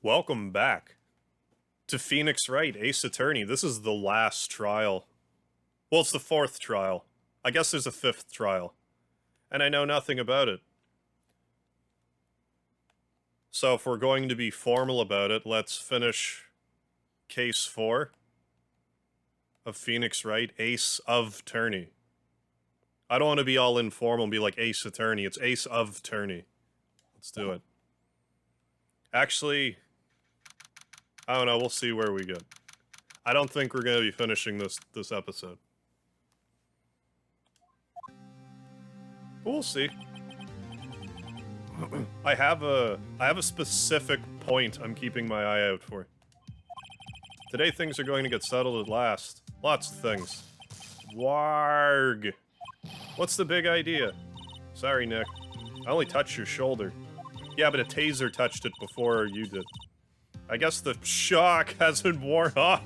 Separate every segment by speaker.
Speaker 1: Welcome back to Phoenix Wright Ace Attorney. This is the last trial. Well, it's the fourth trial. I guess there's a fifth trial. And I know nothing about it. So if we're going to be formal about it, let's finish Case 4 of Phoenix Wright Ace of Attorney. I don't want to be all informal and be like Ace Attorney. It's Ace of Attorney. Let's do it. Actually, I don't know. We'll see where we get. I don't think we're going to be finishing this episode. But we'll see. I have a specific point I'm keeping my eye out for. Today things are going to get settled at last. Lots of things. Warg. What's the big idea? Sorry, Nick. I only touched your shoulder. Yeah, but a taser touched it before you did. I guess the shock hasn't worn off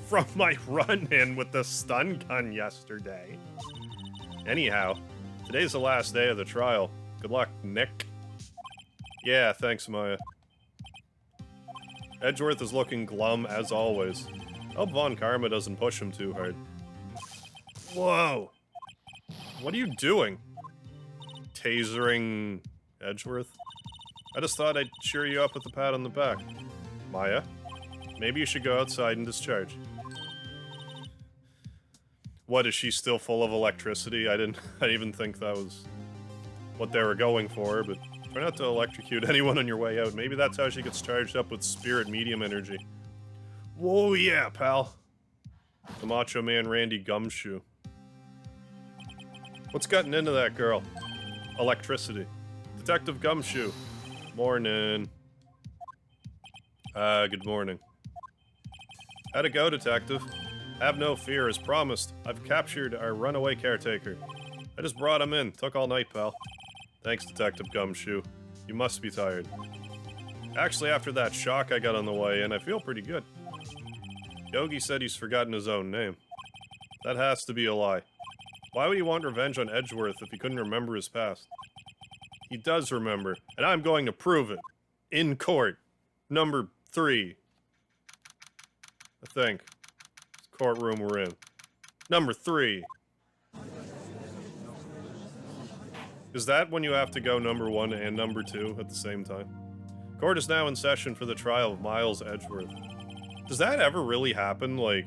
Speaker 1: from my run-in with the stun gun yesterday. Anyhow, today's the last day of the trial. Good luck, Nick. Yeah, thanks, Maya. Edgeworth is looking glum as always. Hope Von Karma doesn't push him too hard. Whoa! What are you doing? Tasering Edgeworth? I just thought I'd cheer you up with a pat on the back. Maya, maybe you should go outside and discharge. What, is she still full of electricity? I didn't even think that was what they were going for, but try not to electrocute anyone on your way out. Maybe that's how she gets charged up with spirit medium energy. Whoa, yeah, pal. The Macho Man Randy Gumshoe. What's gotten into that girl? Electricity. Detective Gumshoe. Morning. Good morning. How'd it go, Detective? Have no fear, as promised. I've captured our runaway caretaker. I just brought him in. Took all night, pal. Thanks, Detective Gumshoe. You must be tired. Actually, after that shock I got on the way in, I feel pretty good. Yogi said he's forgotten his own name. That has to be a lie. Why would he want revenge on Edgeworth if he couldn't remember his past? He does remember, and I'm going to prove it. In court. Number 3. I think. It's the courtroom we're in. Number 3. Is that when you have to go number 1 and number 2 at the same time? Court is now in session for the trial of Miles Edgeworth. Does that ever really happen? Like,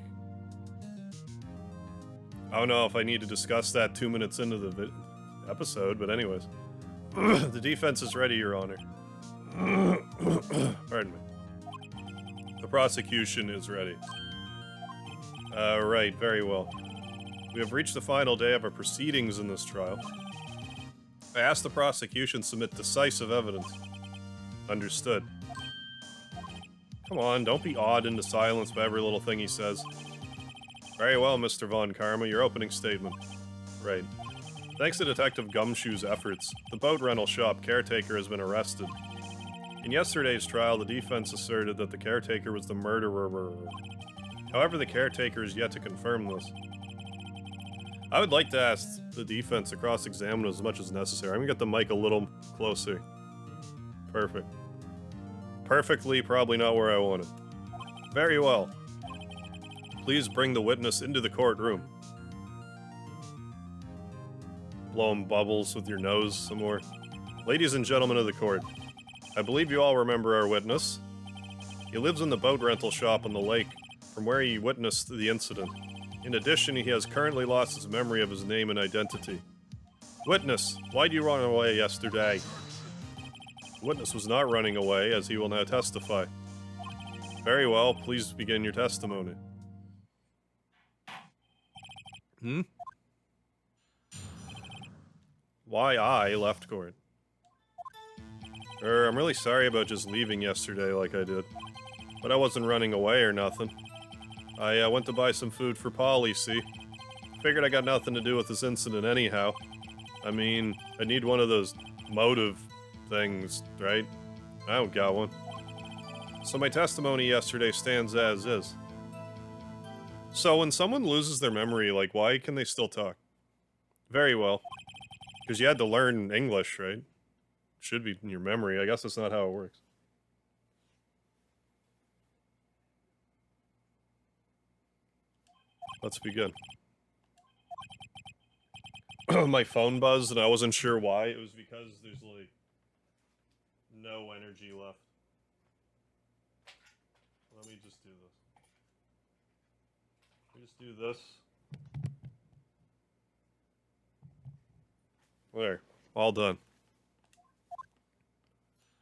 Speaker 1: I don't know if I need to discuss that 2 minutes into the episode, but anyways. The defense is ready, Your Honor. Pardon me. The prosecution is ready. Right, very well. We have reached the final day of our proceedings in this trial. I ask the prosecution submit decisive evidence. Understood. Come on, don't be awed into silence by every little thing he says. Very well, Mr. Von Karma, your opening statement. Right. Thanks to Detective Gumshoe's efforts, the boat rental shop caretaker has been arrested. In yesterday's trial, the defense asserted that the caretaker was the murderer. However, the caretaker is yet to confirm this. I would like to ask the defense to cross-examine as much as necessary. I'm gonna get the mic a little closer. Perfect. Perfectly, probably not where I want it. Very well. Please bring the witness into the courtroom. Blowing bubbles with your nose some more. Ladies and gentlemen of the court, I believe you all remember our witness. He lives in the boat rental shop on the lake, from where he witnessed the incident. In addition, he has currently lost his memory of his name and identity. Witness, why did you run away yesterday? The witness was not running away, as he will now testify. Very well, please begin your testimony. Why I left court? I'm really sorry about just leaving yesterday like I did. But I wasn't running away or nothing. I went to buy some food for Polly, see? Figured I got nothing to do with this incident anyhow. I mean, I need one of those motive things, right? I don't got one. So my testimony yesterday stands as is. So when someone loses their memory, like, why can they still talk? Very well. Because you had to learn English, right? Should be in your memory. I guess that's not how it works. Let's begin. My phone buzzed and I wasn't sure why. It was because there's, like, no energy left. Let me just do this. Let me just do this. There. All done.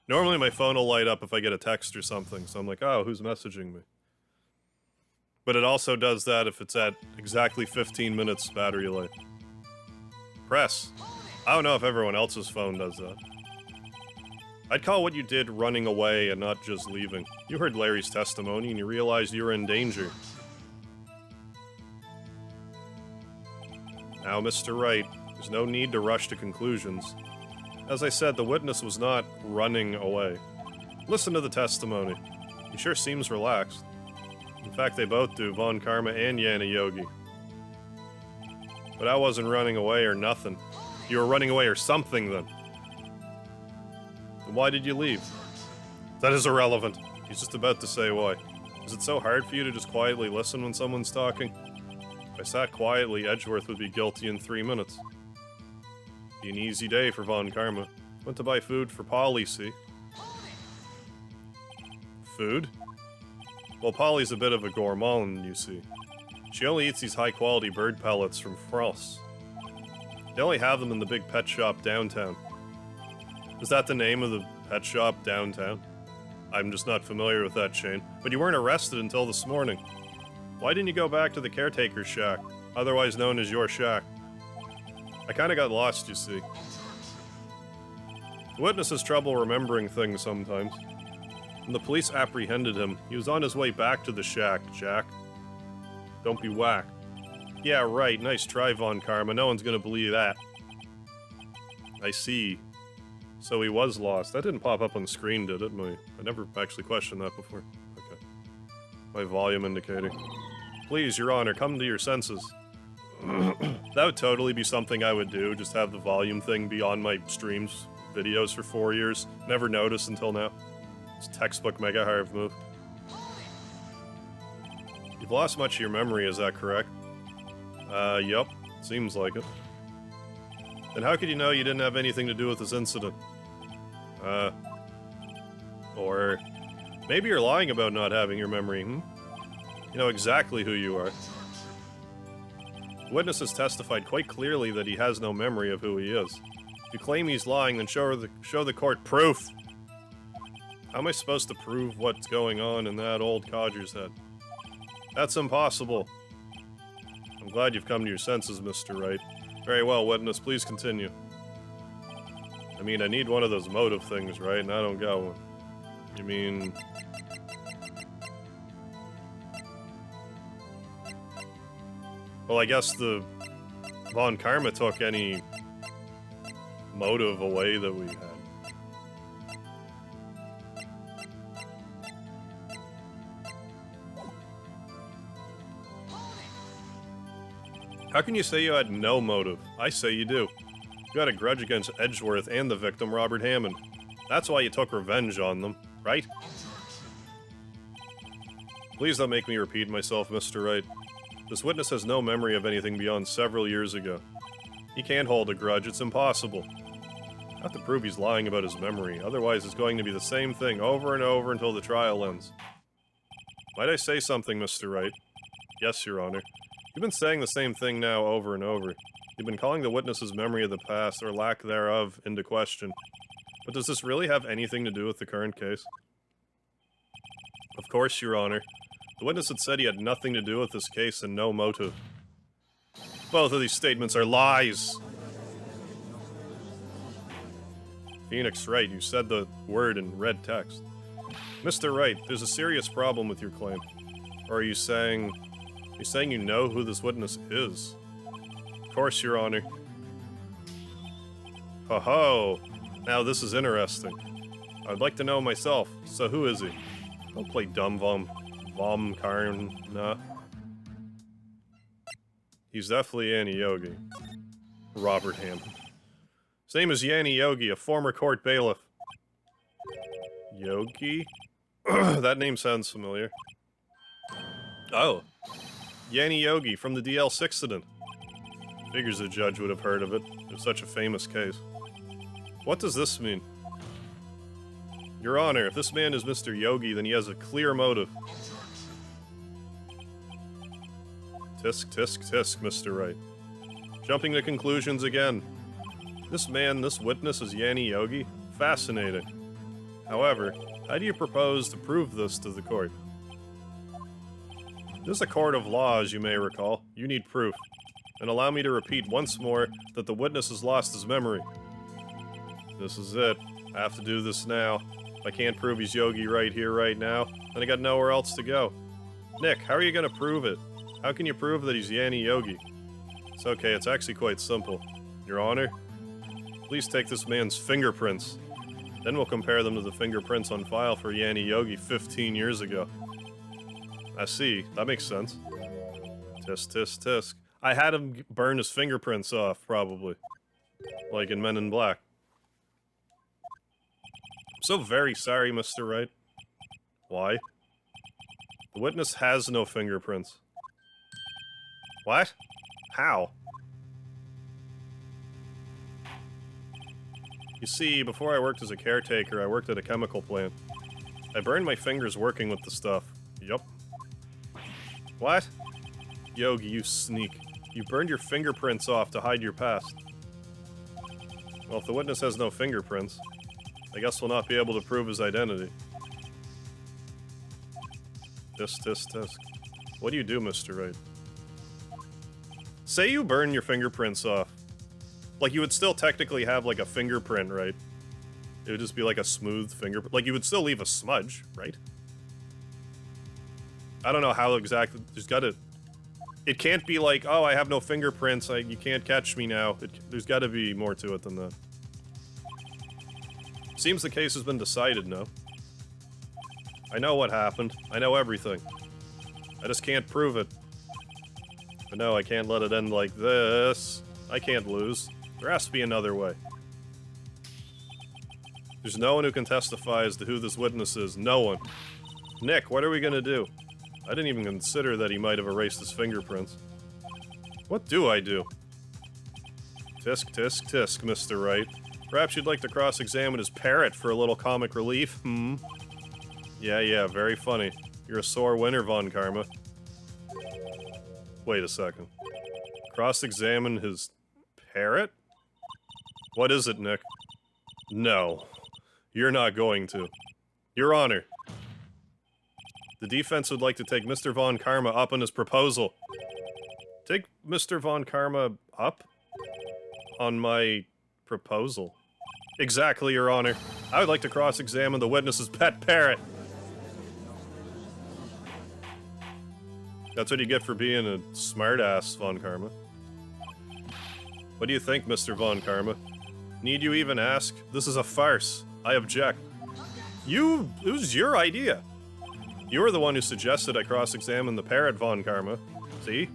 Speaker 1: Normally my phone will light up if I get a text or something, so I'm like, oh, who's messaging me? But it also does that if it's at exactly 15 minutes battery life. Press. I don't know if everyone else's phone does that. I'd call what you did running away and not just leaving. You heard Larry's testimony and you realized you were in danger. Now, Mr. Wright, there's no need to rush to conclusions. As I said, the witness was not running away. Listen to the testimony. He sure seems relaxed. In fact, they both do, Von Karma and Yana Yogi. But I wasn't running away or nothing. You were running away or something, then. Then why did you leave? That is irrelevant. He's just about to say why. Is it so hard for you to just quietly listen when someone's talking? If I sat quietly, Edgeworth would be guilty in 3 minutes. Be an easy day for Von Karma. Went to buy food for Polly, see? Food? Well, Polly's a bit of a gourmand, you see. She only eats these high-quality bird pellets from France. They only have them in the big pet shop downtown. Is that the name of the pet shop downtown? I'm just not familiar with that chain. But you weren't arrested until this morning. Why didn't you go back to the caretaker's shack, otherwise known as your shack? I kinda got lost, you see. The witness has trouble remembering things sometimes. When the police apprehended him, he was on his way back to the shack, Jack. Don't be whacked. Yeah, right, nice try, Von Karma. No one's gonna believe that. I see. So he was lost. That didn't pop up on the screen, did it? I never actually questioned that before. Okay. My volume indicator. Please, Your Honor, come to your senses. That would totally be something I would do, just have the volume thing be on my streams, videos for 4 years. Never noticed until now. It's a textbook Mega Harv move. You've lost much of your memory, is that correct? Yup. Seems like it. Then how could you know you didn't have anything to do with this incident? Or maybe you're lying about not having your memory, You know exactly who you are. The witness has testified quite clearly that he has no memory of who he is. If you claim he's lying, then show the court proof! How am I supposed to prove what's going on in that old codger's head? That's impossible. I'm glad you've come to your senses, Mr. Wright. Very well, witness, please continue. I mean, I need one of those motive things, right? And I don't got one. You mean... Well, I guess the Von Karma took any motive away that we had. How can you say you had no motive? I say you do. You had a grudge against Edgeworth and the victim, Robert Hammond. That's why you took revenge on them, right? Please don't make me repeat myself, Mr. Wright. This witness has no memory of anything beyond several years ago. He can't hold a grudge, it's impossible. I have to prove he's lying about his memory, otherwise it's going to be the same thing over and over until the trial ends. Might I say something, Mr. Wright? Yes, Your Honor. You've been saying the same thing now over and over. You've been calling the witness's memory of the past, or lack thereof, into question. But does this really have anything to do with the current case? Of course, Your Honor. The witness had said he had nothing to do with this case and no motive. Both of these statements are lies! Phoenix Wright, you said the word in red text. Mr. Wright, there's a serious problem with your claim. Or are you saying... You're saying you know who this witness is? Of course, Your Honor. Ho-ho! Now this is interesting. I'd like to know myself, so who is he? Don't play dumb Vom Karna. He's definitely Yanni Yogi. Robert Hammond. His name is Yanni Yogi, a former court bailiff. Yogi? That name sounds familiar. Oh. Yanni Yogi from the Dl6 Incident. Figures the judge would have heard of it. It was such a famous case. What does this mean? Your Honor, if this man is Mr. Yogi, then he has a clear motive. Tisk, tisk, tisk, Mr. Wright. Jumping to conclusions again. This man, this witness is Yanni Yogi? Fascinating. However, how do you propose to prove this to the court? This is a court of law, as you may recall. You need proof. And allow me to repeat once more that the witness has lost his memory. This is it. I have to do this now. If I can't prove he's Yogi right here, right now, then I got nowhere else to go. Nick, how are you gonna prove it? How can you prove that he's Yanni Yogi? It's okay, it's actually quite simple. Your Honor, please take this man's fingerprints. Then we'll compare them to the fingerprints on file for Yanni Yogi 15 years ago. I see. That makes sense. Tisk, tisk, tisk. I had him burn his fingerprints off, probably. Like in Men in Black. I'm so very sorry, Mr. Wright. Why? The witness has no fingerprints. What? How? You see, before I worked as a caretaker, I worked at a chemical plant. I burned my fingers working with the stuff. Yup. What? Yogi, you sneak. You burned your fingerprints off to hide your past. Well, if the witness has no fingerprints, I guess we'll not be able to prove his identity. Tisk, tisk, tisk. What do you do, Mr. Wright? Say you burn your fingerprints off. Like, you would still technically have, like, a fingerprint, right? It would just be, like, a smooth fingerprint. Like, you would still leave a smudge, right? I don't know how exactly... There's gotta... It can't be like, oh, I have no fingerprints, you can't catch me now. There's gotta be more to it than that. Seems the case has been decided, no? I know what happened. I know everything. I just can't prove it. But no, I can't let it end like this. I can't lose. There has to be another way. There's no one who can testify as to who this witness is. No one. Nick, what are we gonna do? I didn't even consider that he might have erased his fingerprints. What do I do? Tisk, tisk, tisk, Mr. Wright. Perhaps you'd like to cross-examine his parrot for a little comic relief, hmm? Yeah, very funny. You're a sore winner, Von Karma. Wait a second. Cross-examine his parrot? What is it, Nick? No. You're not going to. Your Honor. The defense would like to take Mr. Von Karma up on his proposal. Take Mr. Von Karma up? On my proposal? Exactly, Your Honor. I would like to cross-examine the witness's pet parrot. That's what you get for being a smartass, Von Karma. What do you think, Mr. Von Karma? Need you even ask? This is a farce. I object. It was your idea. You were the one who suggested I cross-examine the parrot, Von Karma. See?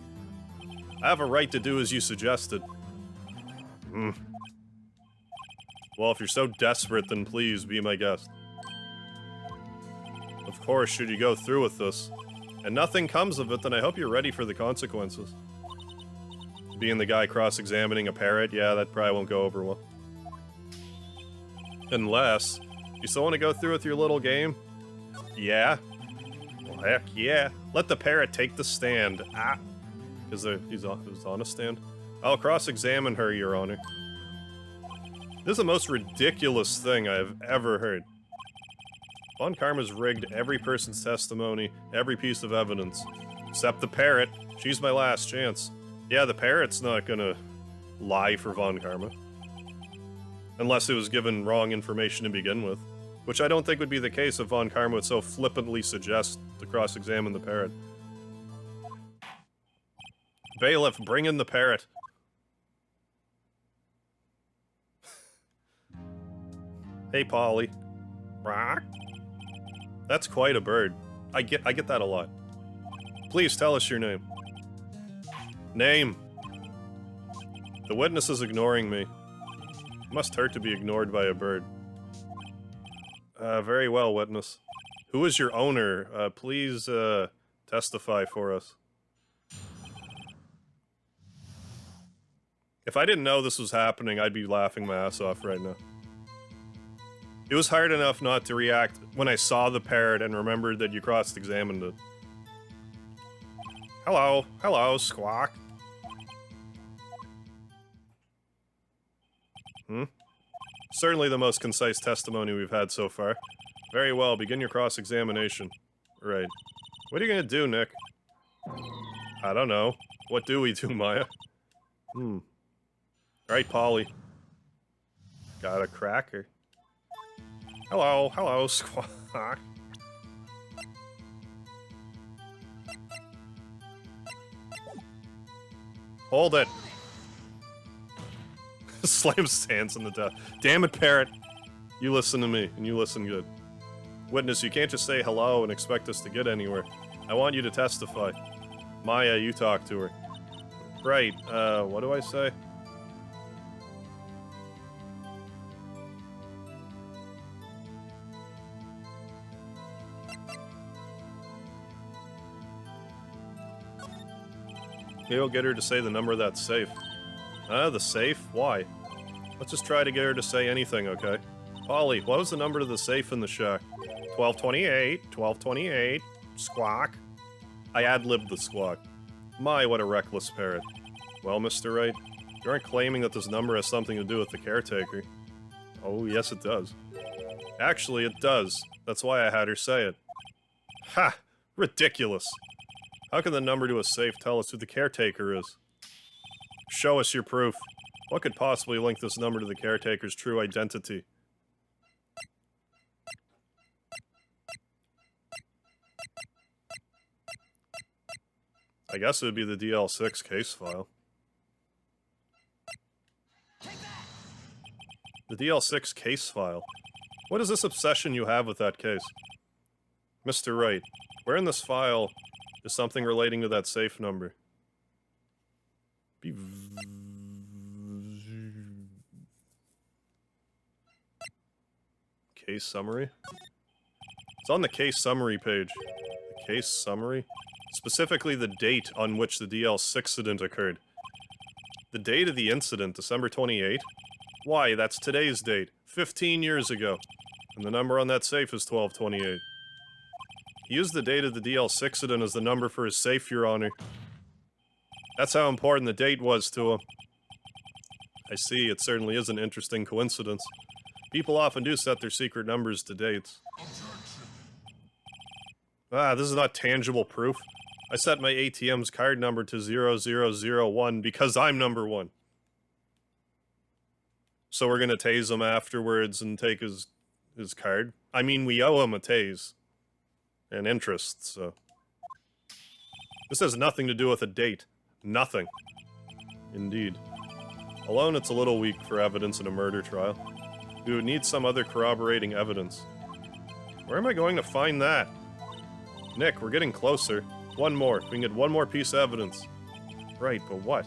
Speaker 1: I have a right to do as you suggested. Well, if you're so desperate, then please be my guest. Of course, should you go through with this, and nothing comes of it, then I hope you're ready for the consequences. Being the guy cross-examining a parrot, yeah, that probably won't go over well. Unless, you still want to go through with your little game? Yeah? Well, heck yeah. Let the parrot take the stand. Ah! Because he's on a stand. I'll cross-examine her, Your Honor. This is the most ridiculous thing I've ever heard. Von Karma's rigged every person's testimony, every piece of evidence. Except the parrot. She's my last chance. Yeah, the parrot's not gonna lie for Von Karma. Unless it was given wrong information to begin with. Which I don't think would be the case if Von Karma would so flippantly suggest to cross-examine the parrot. Bailiff, bring in the parrot. Hey, Polly. That's quite a bird. I get that a lot. Please tell us your name. Name. The witness is ignoring me. It must hurt to be ignored by a bird. Very well, witness. Who is your owner? Please, testify for us. If I didn't know this was happening, I'd be laughing my ass off right now. It was hard enough not to react when I saw the parrot and remembered that you cross-examined it. Hello, hello, Squawk. Certainly the most concise testimony we've had so far. Very well, begin your cross-examination. Right. What are you gonna do, Nick? I don't know. What do we do, Maya? Right, Polly. Got a cracker. Hello, hello, Squawk. Hold it. Slams hands on the desk. Damn it, parrot. You listen to me, and you listen good. Witness, you can't just say hello and expect us to get anywhere. I want you to testify. Maya, you talk to her. Right, what do I say? Maybe I'll get her to say the number of that safe. The safe? Why? Let's just try to get her to say anything, okay? Polly, what was the number to the safe in the shack? 1228, 1228, Squawk. I ad-libbed the squawk. My, what a reckless parrot. Well, Mr. Wright, you aren't claiming that this number has something to do with the caretaker. Oh, yes it does. Actually, it does. That's why I had her say it. Ha! Ridiculous! How can the number to a safe tell us who the caretaker is? Show us your proof. What could possibly link this number to the caretaker's true identity? I guess it would be the Dl6 case file. The Dl6 case file. What is this obsession you have with that case? Mr. Wright, where in this file is something relating to that safe number? Case summary? It's on the case summary page. The case summary? Specifically the date on which the Dl6 incident occurred. The date of the incident, December 28? Why, that's today's date. 15 years ago. And the number on that safe is 1228. He used the date of the Dl6 incident as the number for his safe, Your Honor. That's how important the date was to him. I see, it certainly is an interesting coincidence. People often do set their secret numbers to dates. Ah, this is not tangible proof. I set my ATM's card number to 0001 because I'm number one. So we're gonna tase him afterwards and take his card? I mean, we owe him a tase. And interest, so... This has nothing to do with a date. Nothing. Indeed. Alone, it's a little weak for evidence in a murder trial. We would need some other corroborating evidence. Where am I going to find that? Nick, we're getting closer. One more. We can get one more piece of evidence. Right, but what?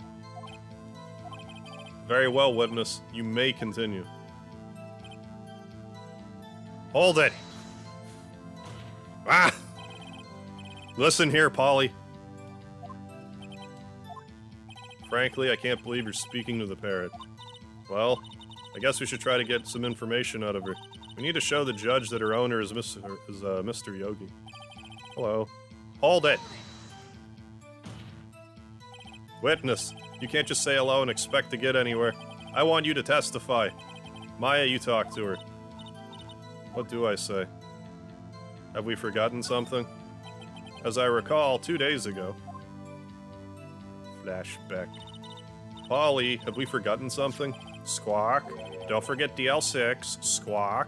Speaker 1: Very well, witness. You may continue. Hold it! Ah! Listen here, Polly. Frankly, I can't believe you're speaking to the parrot. Well, I guess we should try to get some information out of her. We need to show the judge that her owner is Mr. Yogi. Hello. Hold it! Witness, you can't just say hello and expect to get anywhere. I want you to testify. Maya, you talk to her. What do I say? Have we forgotten something? As I recall, 2 days ago. Flashback. Polly, have we forgotten something? Squawk. Don't forget Dl6. Squawk.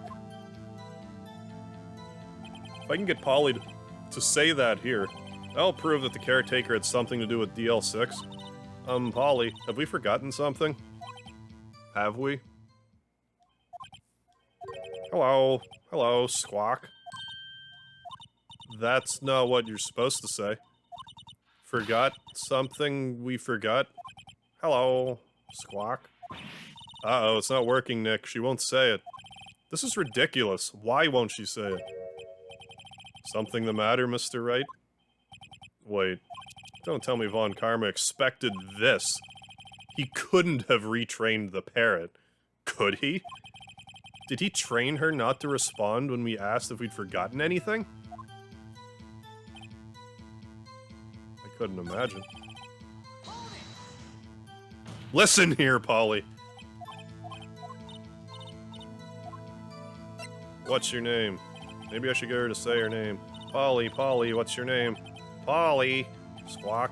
Speaker 1: If I can get Polly to say that here, that'll prove that the caretaker had something to do with Dl6. Polly, have we forgotten something? Have we? Hello. Hello, Squawk. That's not what you're supposed to say. Forgot something we forgot? Hello, Squawk. Uh-oh, it's not working, Nick. She won't say it. This is ridiculous. Why won't she say it? Something the matter, Mr. Wright? Wait. Don't tell me Von Karma expected this. He couldn't have retrained the parrot. Could he? Did he train her not to respond when we asked if we'd forgotten anything? I couldn't imagine. Listen here, Polly. What's your name? Maybe I should get her to say her name. Polly, Polly, what's your name? Polly! Squawk.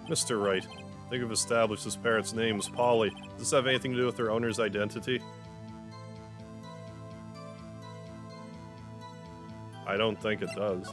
Speaker 1: Mr. Wright, I think we've established this parrot's name is Polly. Does this have anything to do with their owner's identity? I don't think it does.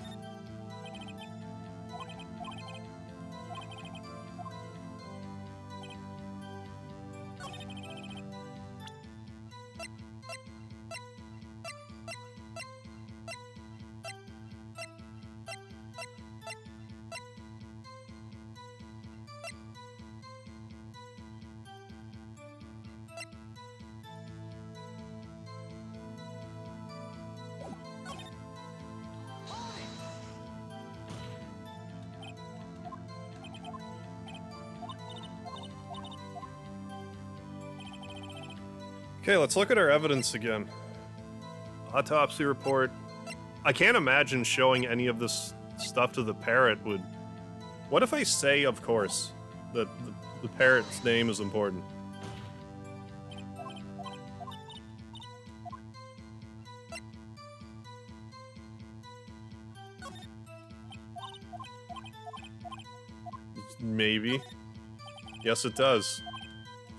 Speaker 1: Okay, let's look at our evidence again. Autopsy report. I can't imagine showing any of this stuff to the parrot would... What if I say, of course, that the parrot's name is important? Maybe. Yes, it does.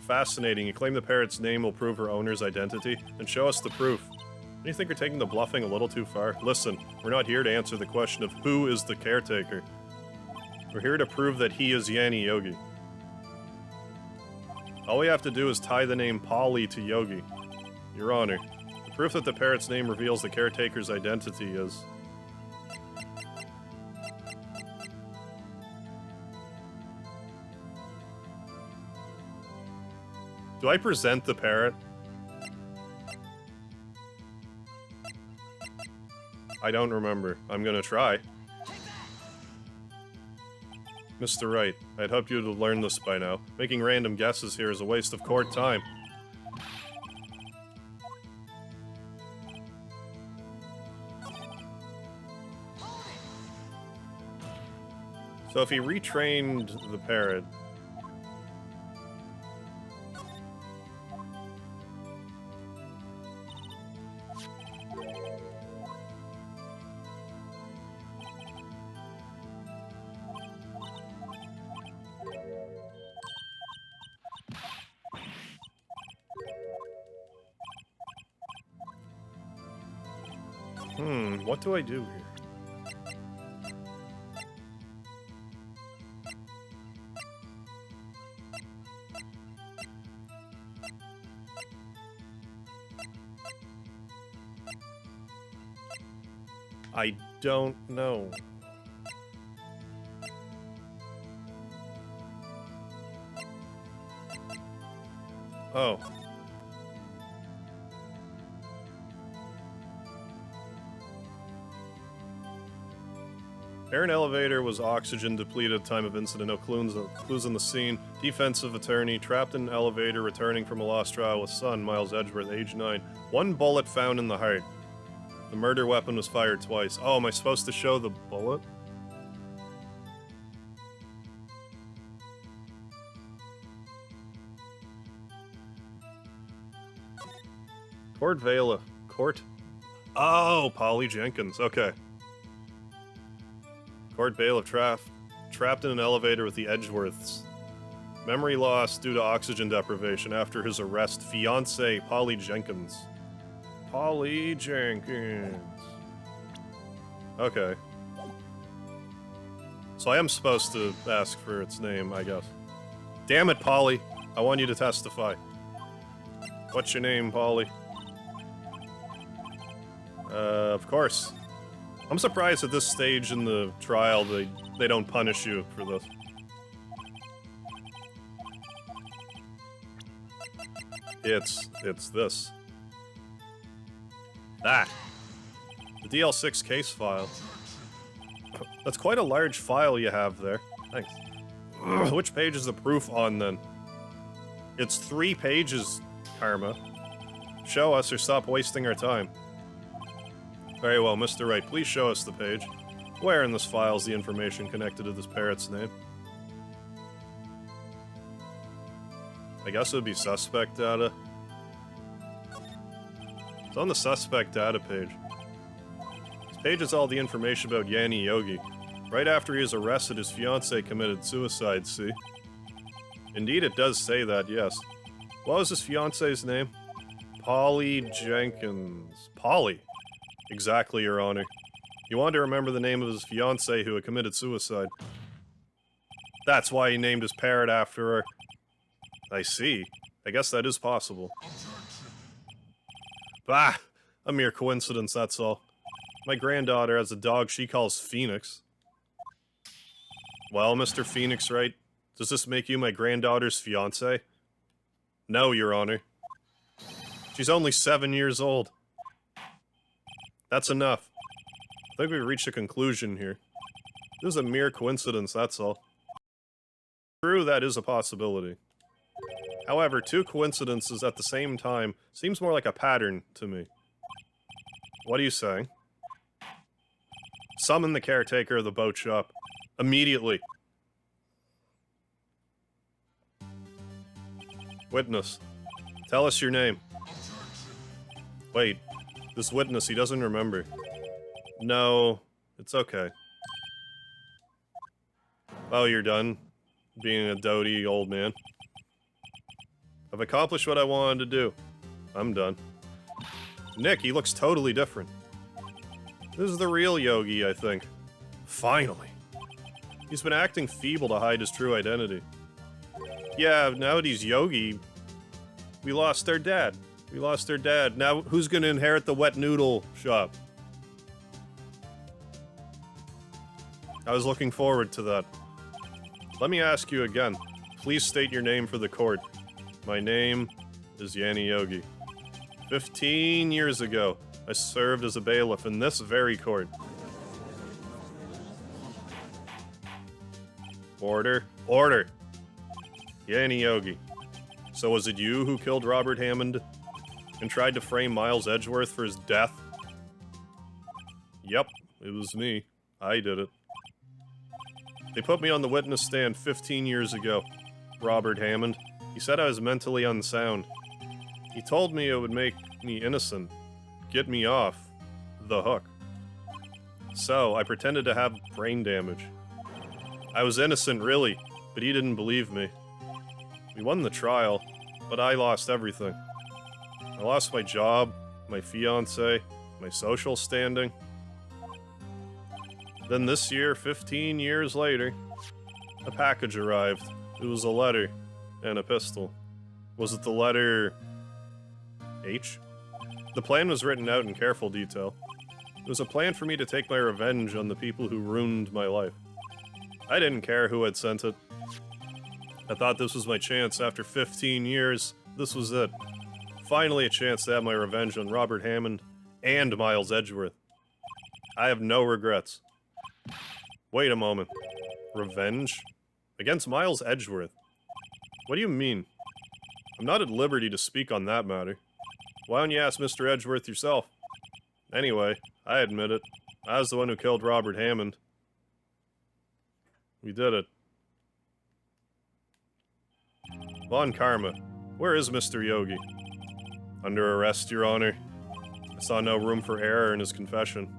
Speaker 1: Fascinating. You claim the parrot's name will prove her owner's identity? Then show us the proof. Don't you think you're taking the bluffing a little too far? Listen, we're not here to answer the question of who is the caretaker. We're here to prove that he is Yanni Yogi. All we have to do is tie the name Polly to Yogi. Your Honor, the proof that the parrot's name reveals the caretaker's identity is... Do I present the parrot? I don't remember. I'm gonna try. Mr. Wright, I'd hoped you'd have learned this by now. Making random guesses here is a waste of court time. So if he retrained the parrot... what do I do here? I don't know. Oh. Air and elevator was oxygen depleted at time of incident. No clues on the scene. Defensive attorney trapped in elevator returning from a lost trial with son, Miles Edgeworth, age 9. One bullet found in the heart. The murder weapon was fired twice. Oh, am I supposed to show the bullet? Court Vela. Court? Oh, Polly Jenkins. Okay. Court bailiff trapped in an elevator with the Edgeworths. Memory loss due to oxygen deprivation after his arrest. Fiancée, Polly Jenkins. Polly Jenkins. Okay. So I am supposed to ask for its name, I guess. Damn it, Polly. I want you to testify. What's your name, Polly? Of course. I'm surprised at this stage in the trial they don't punish you for this. It's this. That. The Dl6 case file. That's quite a large file you have there. Thanks. Which page is the proof on, then? It's 3 pages, Karma. Show us or stop wasting our time. Very well, Mr. Wright, please show us the page. Where in this file is the information connected to this parrot's name? I guess it would be suspect data. It's on the suspect data page. This page is all the information about Yanni Yogi. Right after he was arrested, his fiancée committed suicide, see? Indeed, it does say that, yes. What was his fiancée's name? Polly Jenkins. Polly? Exactly, Your Honor. He wanted to remember the name of his fiancée who had committed suicide. That's why he named his parrot after her. I see. I guess that is possible. Bah! A mere coincidence, that's all. My granddaughter has a dog she calls Phoenix. Well, Mr. Phoenix Wright, does this make you my granddaughter's fiancé? No, Your Honor. She's only 7 years old. That's enough. I think we've reached a conclusion here. This is a mere coincidence, that's all. True, that is a possibility. However, 2 coincidences at the same time seems more like a pattern to me. What are you saying? Summon the caretaker of the boat shop. Immediately. Witness. Tell us your name. Wait. This witness, he doesn't remember. No. It's okay. Oh, you're done? Being a doty old man. I've accomplished what I wanted to do. I'm done. Nick, he looks totally different. This is the real Yogi, I think. Finally. He's been acting feeble to hide his true identity. Yeah, now that he's Yogi, we lost our dad. We lost our dad. Now, who's gonna inherit the wet noodle shop? I was looking forward to that. Let me ask you again. Please state your name for the court. My name is Yanni Yogi. 15 years ago, I served as a bailiff in this very court. Order. Order! Yanni Yogi. So was it you who killed Robert Hammond and tried to frame Miles Edgeworth for his death? Yep, it was me. I did it. They put me on the witness stand 15 years ago. Robert Hammond. He said I was mentally unsound. He told me it would make me innocent. Get me off the hook. So, I pretended to have brain damage. I was innocent, really, but he didn't believe me. We won the trial, but I lost everything. I lost my job, my fiancé, my social standing. Then this year, 15 years later, a package arrived. It was a letter and a pistol. Was it the letter H? The plan was written out in careful detail. It was a plan for me to take my revenge on the people who ruined my life. I didn't care who had sent it. I thought this was my chance. After 15 years, this was it. Finally a chance to have my revenge on Robert Hammond and Miles Edgeworth. I have no regrets. Wait a moment. Revenge? Against Miles Edgeworth? What do you mean? I'm not at liberty to speak on that matter. Why don't you ask Mr. Edgeworth yourself? Anyway, I admit it. I was the one who killed Robert Hammond. We did it. Von Karma, where is Mr. Yogi? Under arrest, Your Honor. I saw no room for error in his confession.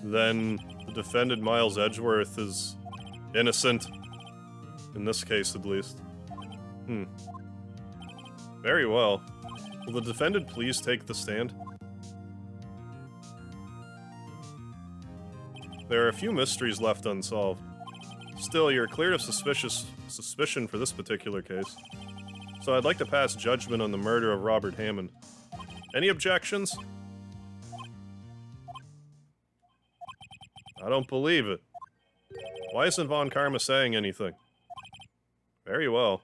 Speaker 1: Then, the defendant Miles Edgeworth is innocent. In this case, at least. Very well. Will the defendant please take the stand? There are a few mysteries left unsolved. Still, you're cleared of suspicion for this particular case. So I'd like to pass judgment on the murder of Robert Hammond. Any objections? I don't believe it. Why isn't Von Karma saying anything? Very well.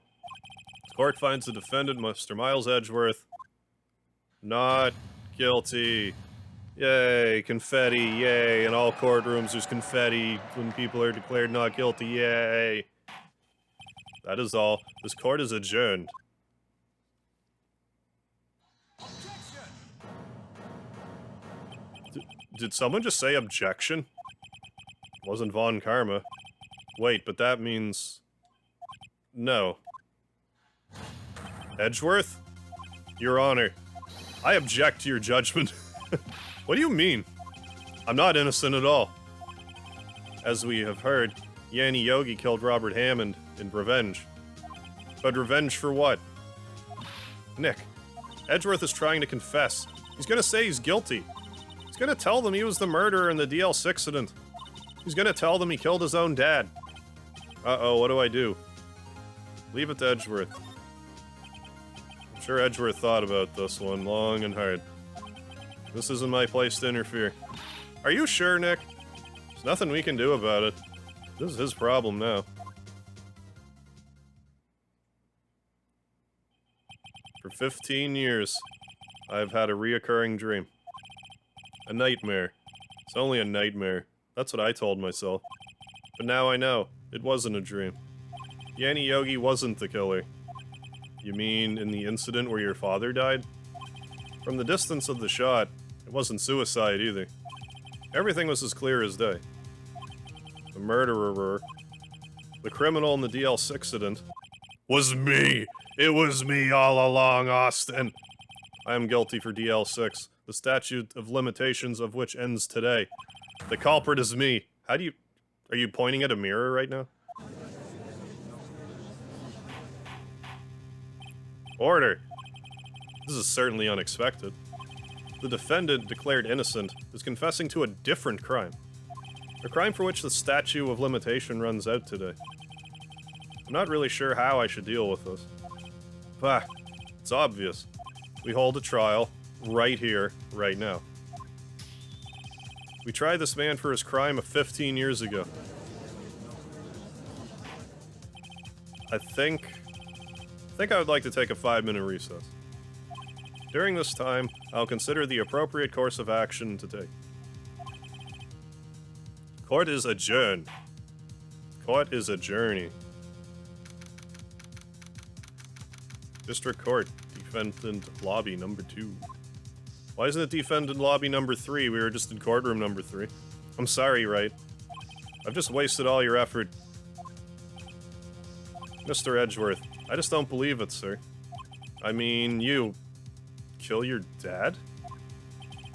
Speaker 1: The court finds the defendant, Mr. Miles Edgeworth, not guilty. Yay, confetti, yay. In all courtrooms there's confetti when people are declared not guilty, yay. That is all. This court is adjourned. Did someone just say objection? Wasn't Von Karma. Wait, but that means... No. Edgeworth? Your Honor, I object to your judgment. What do you mean? I'm not innocent at all. As we have heard, Yanni Yogi killed Robert Hammond in revenge. But revenge for what? Nick, Edgeworth is trying to confess. He's gonna say he's guilty. He's gonna tell them he was the murderer in the Dl6 Incident. He's gonna tell them he killed his own dad. Uh-oh, what do I do? Leave it to Edgeworth. I'm sure Edgeworth thought about this one long and hard. This isn't my place to interfere. Are you sure, Nick? There's nothing we can do about it. This is his problem now. For 15 years, I've had a reoccurring dream. A nightmare. It's only a nightmare. That's what I told myself. But now I know. It wasn't a dream. Yanni Yogi wasn't the killer. You mean in the incident where your father died? From the distance of the shot, it wasn't suicide either. Everything was as clear as day. The murderer, the criminal in the Dl6 Incident, was me! It was me all along, Austin! I am guilty for Dl6, the statute of limitations of which ends today. The culprit is me. How do you... Are you pointing at a mirror right now? Order! This is certainly unexpected. The defendant, declared innocent, is confessing to a different crime. A crime for which the statute of limitation runs out today. I'm not really sure how I should deal with this. Bah, it's obvious. We hold a trial, right here, right now. We tried this man for his crime of 15 years ago. I think I would like to take a 5-minute recess. During this time, I'll consider the appropriate course of action to take. Court is adjourned. Court is a journey. District Court, Defendant Lobby number 2. Why isn't it Defendant Lobby number 3? We were just in courtroom number 3. I'm sorry, Wright. I've just wasted all your effort. Mr. Edgeworth, I just don't believe it, sir. I mean, you... kill your dad?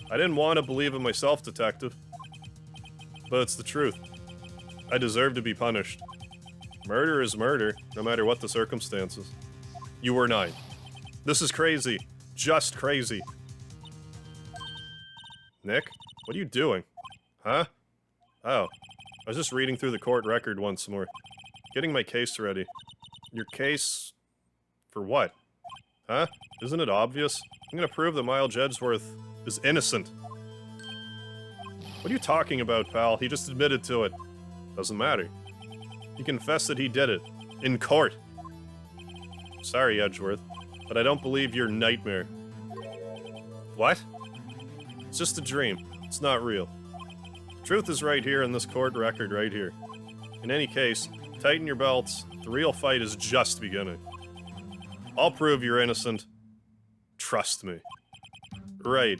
Speaker 1: I didn't want to believe it myself, Detective. But it's the truth. I deserve to be punished. Murder is murder, no matter what the circumstances. You were 9. This is crazy. Just crazy. Nick? What are you doing? Huh? Oh. I was just reading through the court record once more. Getting my case ready. Your case... for what? Huh? Isn't it obvious? I'm gonna prove that Miles Edgeworth is innocent. What are you talking about, pal? He just admitted to it. Doesn't matter. He confessed that he did it. In court. Sorry, Edgeworth, but I don't believe your nightmare. What? It's just a dream. It's not real. Truth is right here in this court record right here. In any case, tighten your belts. The real fight is just beginning. I'll prove you're innocent. Trust me. Right.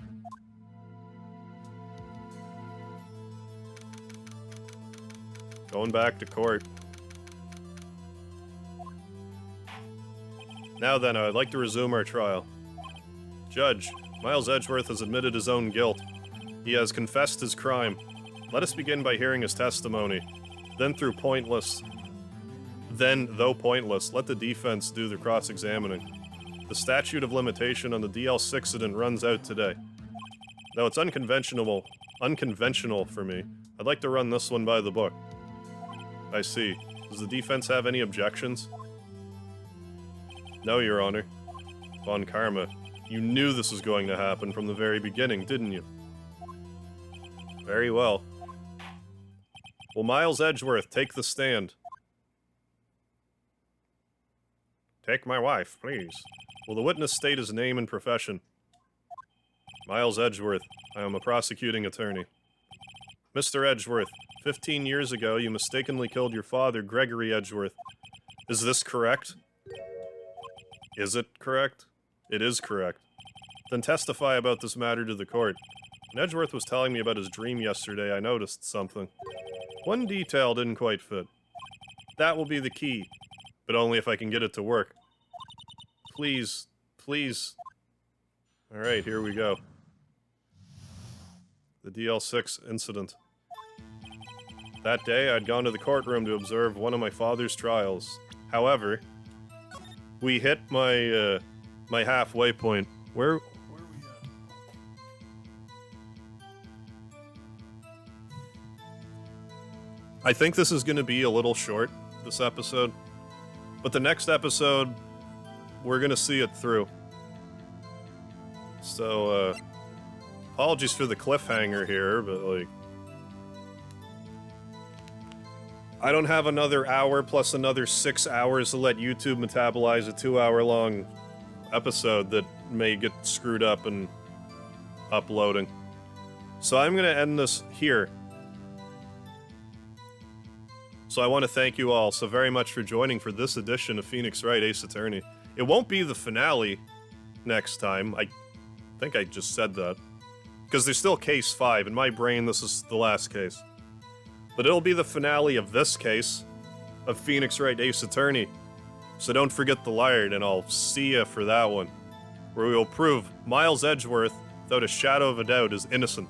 Speaker 1: Going back to court. Now then, I'd like to resume our trial. Judge, Miles Edgeworth has admitted his own guilt. He has confessed his crime. Let us begin by hearing his testimony. Then, though pointless, let the defense do the cross-examining. The statute of limitation on the Dl6 Incident runs out today. Though it's unconventional for me, I'd like to run this one by the book. I see. Does the defense have any objections? No, Your Honor. Von Karma, you knew this was going to happen from the very beginning, didn't you? Very well. Will Miles Edgeworth take the stand? Take my wife, please. Will the witness state his name and profession? Miles Edgeworth. I am a prosecuting attorney. Mr. Edgeworth, 15 years ago you mistakenly killed your father, Gregory Edgeworth. Is this correct? Is it correct? It is correct. Then testify about this matter to the court. When Edgeworth was telling me about his dream yesterday, I noticed something. One detail didn't quite fit. That will be the key, but only if I can get it to work. Please, please. Alright, here we go. The Dl6 Incident. That day, I'd gone to the courtroom to observe one of my father's trials. However, we hit my, my halfway point. Where are we at? I think this is going to be a little short, this episode. But the next episode, we're going to see it through. So, apologies for the cliffhanger here, but, like... I don't have another hour plus another 6 hours to let YouTube metabolize a 2-hour-long episode that may get screwed up in uploading. So I'm gonna end this here. So I want to thank you all so very much for joining for this edition of Phoenix Wright Ace Attorney. It won't be the finale next time. I think I just said that. Because there's still case 5. In my brain, this is the last case. But it'll be the finale of this case of Phoenix Wright Ace Attorney. So don't forget the liard, and I'll see ya for that one, where we will prove Miles Edgeworth, without a shadow of a doubt, is innocent.